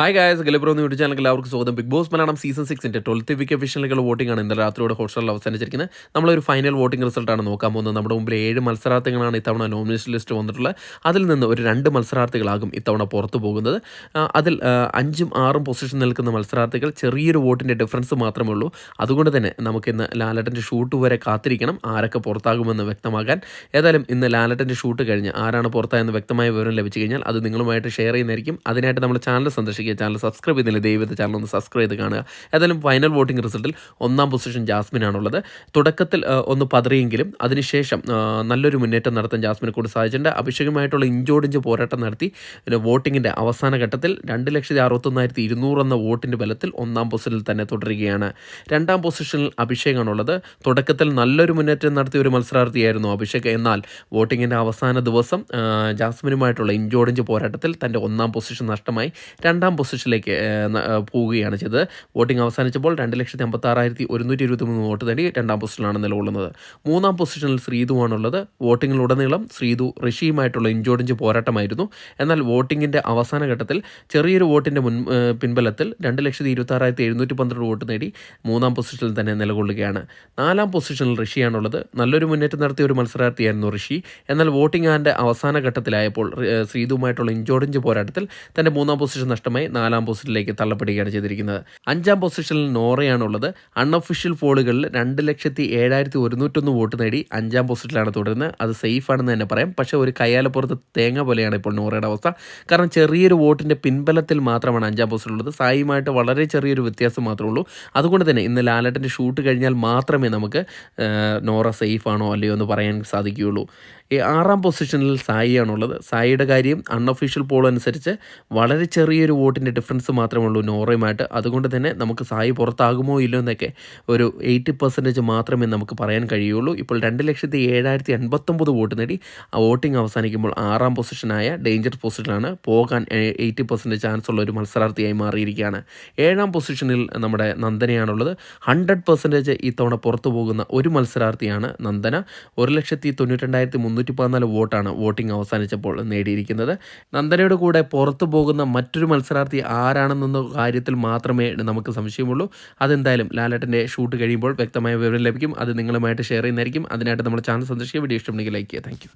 Hi guys, ഗലിബ്രോ എന്ന് YouTube ചാനലിൽ എല്ലാവർക്കും സ്വാഗതം. Big Boss Malayalam season 6 12th week ഒഫീഷ്യലുകളുടെ വോട്ടിംഗ് ആണ് ഇന്നലെ രാത്രിയോടെ ഹോട്ട്സ്റ്റാറിൽ അവസാനിച്ചിരിക്കുന്നത്. നമ്മളൊരു ഫൈനൽ വോട്ടിംഗ് റിസൾട്ടാണ് നോക്കാൻ പോകുന്നത്. നമ്മുടെ മുമ്പിൽ 7 മത്സരാർത്ഥികളാണ് ഇത്തവണ നോമിനേഷൻ ലിസ്റ്റ് വന്നിട്ടുള്ളത്. അതിൽ നിന്ന് ഒരു 2 മത്സരാർത്ഥികളാകും ഇത്തവണ പുറത്തു പോകുന്നത്. അതിൽ 5ഉം 6ഉം പൊസിഷൻ നിൽക്കുന്ന മത്സരാർത്ഥികൾ ചെറിയൊരു വോട്ടിൻ്റെ ഡിഫറൻസ് മാത്രമേ ഉള്ളൂ. അതുകൊണ്ട് തന്നെ നമുക്കിന്ന് ലാലേട്ടൻ്റെ ഷൂട്ട് വരെ കാത്തിരിക്കണം ആരൊക്കെ പുറത്താകുമെന്ന് വ്യക്തമാക്കാൻ. ഏതായാലും ഇന്ന് ലാലേട്ടൻ്റെ ഷൂട്ട് കഴിഞ്ഞ് ആരാണ് പുറത്തായെന്ന് വ്യക്തമായ വിവരം ലഭിച്ചു കഴിഞ്ഞാൽ അത് നിങ്ങളുമായിട്ട് ഷെയർ ചെയ്യുന്നതായിരിക്കും. അതിനായിട്ട് നമ്മൾ ചാനൽ സന്ദർശിക്കുക. ചാനൽ സബ്സ്ക്രൈബ് ചെയ്തില്ല, ദയവായി ചാനൽ ഒന്ന് സബ്സ്ക്രൈബ് ചെയ്ത് കാണുക. ഏതായാലും ഫൈനൽ വോട്ടിംഗ് റിസൾട്ടിൽ 1ാം പൊസിഷൻ ജാസ്മിനാണുള്ളത്. തുടക്കത്തിൽ ഒന്ന് പതറിയെങ്കിലും അതിനുശേഷം നല്ലൊരു മുന്നേറ്റം നടത്താൻ ജാസ്മിനെ കൂടി സാധിച്ചിട്ടുണ്ട്. അഭിഷേകമായിട്ടുള്ള ഇഞ്ചോടിഞ്ച് പോരാട്ടം നടത്തി വോട്ടിങ്ങിൻ്റെ അവസാന ഘട്ടത്തിൽ 2,61,200 എന്ന വോട്ടിൻ്റെ ബലത്തിൽ 1ാം പൊസിഷനിൽ തന്നെ തുടരുകയാണ്. 2ാം പൊസിഷനിൽ അഭിഷേകാണുള്ളത്. തുടക്കത്തിൽ നല്ലൊരു മുന്നേറ്റം നടത്തിയ ഒരു മത്സരാർത്ഥിയായിരുന്നു അഭിഷേക്. എന്നാൽ വോട്ടിങ്ങിൻ്റെ അവസാന ദിവസം ജാസ്മിനുമായിട്ടുള്ള ഇഞ്ചോടിഞ്ച് പോരാട്ടത്തിൽ തൻ്റെ 1ാം പൊസിഷൻ നഷ്ടമായി 2ാം പൊസിഷനിലേക്ക് പോവുകയാണ് ചെയ്തത്. വോട്ടിംഗ് അവസാനിച്ചപ്പോൾ 2,56,123 വോട്ട് നേടി 2ാം പൊസിഷനിലാണ് നിലകൊള്ളുന്നത്. 3ാം പൊസിഷനിൽ ശ്രീതുവാണുള്ളത്. വോട്ടിങ്ങിലുടനീളം ശ്രീതു ഋഷിയുമായിട്ടുള്ള ഇഞ്ചോടിഞ്ച് പോരാട്ടമായിരുന്നു. എന്നാൽ വോട്ടിങ്ങിൻ്റെ അവസാന ഘട്ടത്തിൽ ചെറിയൊരു വോട്ടിൻ്റെ പിൻബലത്തിൽ 2,26,712 വോട്ട് നേടി 3ാം പൊസിഷനിൽ തന്നെ നിലകൊള്ളുകയാണ്. 4ാം പൊസിഷനിൽ ഋഷിയാണുള്ളത്. നല്ലൊരു മുന്നേറ്റം നടത്തിയ ഒരു മത്സരാർത്ഥിയായിരുന്നു ഋഷി. എന്നാൽ വോട്ടിംഗ് ആൻ്റെ അവസാന ഘട്ടത്തിലായപ്പോൾ ശ്രീതുവുമായിട്ടുള്ള ഇഞ്ചോടിഞ്ച് പോരാട്ടത്തിൽ തൻ്റെ 3ാം പൊസിഷൻ നഷ്ടമായി 4ാം പൊസിഷനിലേക്ക് തള്ളപ്പെടുകയാണ് ചെയ്തിരിക്കുന്നത്. 5ാം പൊസിഷനിൽ നോറയാണുള്ളത്. അൺഒഫീഷ്യൽ പോളുകളിൽ 2,07,101 വോട്ട് നേടി 5ാം പൊസിഷനിലാണ് തുടരുന്നത്. അത് സേഫ് ആണെന്ന് തന്നെ പറയാം. പക്ഷേ ഒരു കയ്യാലപ്പുറത്ത് തേങ്ങ പോലെയാണ് ഇപ്പോൾ നോറയുടെ അവസ്ഥ. കാരണം ചെറിയൊരു വോട്ടിൻ്റെ പിൻബലത്തിൽ മാത്രമാണ് 5ാം പൊസിഷനിലുള്ളത്. സായിയുമായിട്ട് വളരെ ചെറിയൊരു വ്യത്യാസം മാത്രമേ ഉള്ളൂ. അതുകൊണ്ട് തന്നെ ഇന്ന് ലാലേട്ടൻ്റെ ഷൂട്ട് കഴിഞ്ഞാൽ മാത്രമേ നമുക്ക് നോറ സേഫ് ആണോ അല്ലയോ എന്ന് പറയാൻ സാധിക്കുകയുള്ളൂ. 6ാം പൊസിഷനിൽ സായിയാണുള്ളത്. സായിയുടെ കാര്യം അൺഒഫീഷ്യൽ പോൾ അനുസരിച്ച് വളരെ ചെറിയൊരു വോട്ടിൻ്റെ ഡിഫറൻസ് മാത്രമേ ഉള്ളൂ നോറയുമായിട്ട്. അതുകൊണ്ട് തന്നെ നമുക്ക് സായി പുറത്താകുമോ ഇല്ലോ എന്നൊക്കെ ഒരു 80% മാത്രമേ നമുക്ക് പറയാൻ കഴിയുള്ളൂ. ഇപ്പോൾ 2,07,059 വോട്ട് നേടി വോട്ടിംഗ് അവസാനിക്കുമ്പോൾ 6ാം പൊസിഷനായ ഡേഞ്ചർ പൊസിഷനിലാണ് പോകാൻ 80% ചാൻസ് ഉള്ള ഒരു മത്സരാർത്ഥിയായി മാറിയിരിക്കുകയാണ്. 7ാം പൊസിഷനിൽ നമ്മുടെ നന്ദനയാണുള്ളത്. 100% ഇത്തവണ പുറത്തു പോകുന്ന ഒരു മത്സരാർത്ഥിയാണ് നന്ദന. 1,92,314 വോട്ടാണ് വോട്ടിംഗ് അവസാനിച്ചപ്പോൾ നേടിയിരിക്കുന്നത്. നന്ദനയുടെ കൂടെ പുറത്തു പോകുന്ന മറ്റൊരു മത്സരാർത്ഥി ആരാണെന്ന കാര്യത്തിൽ മാത്രമേ നമുക്ക് സംശയമുള്ളൂ. അതെന്തായാലും ലാലേട്ടൻ്റെ ഷൂട്ട് കഴിയുമ്പോൾ വ്യക്തമായ വിവരം ലഭിക്കും. അത് നിങ്ങളുമായിട്ട് ഷെയർ ചെയ്യുന്നതായിരിക്കും. അതിനായിട്ട് നമ്മുടെ ചാനൽ സന്ദർശിക്കുക. വീഡിയോ ഇഷ്ടമുണ്ടെങ്കിൽ ലൈക്ക് ചെയ്യുക. താങ്ക്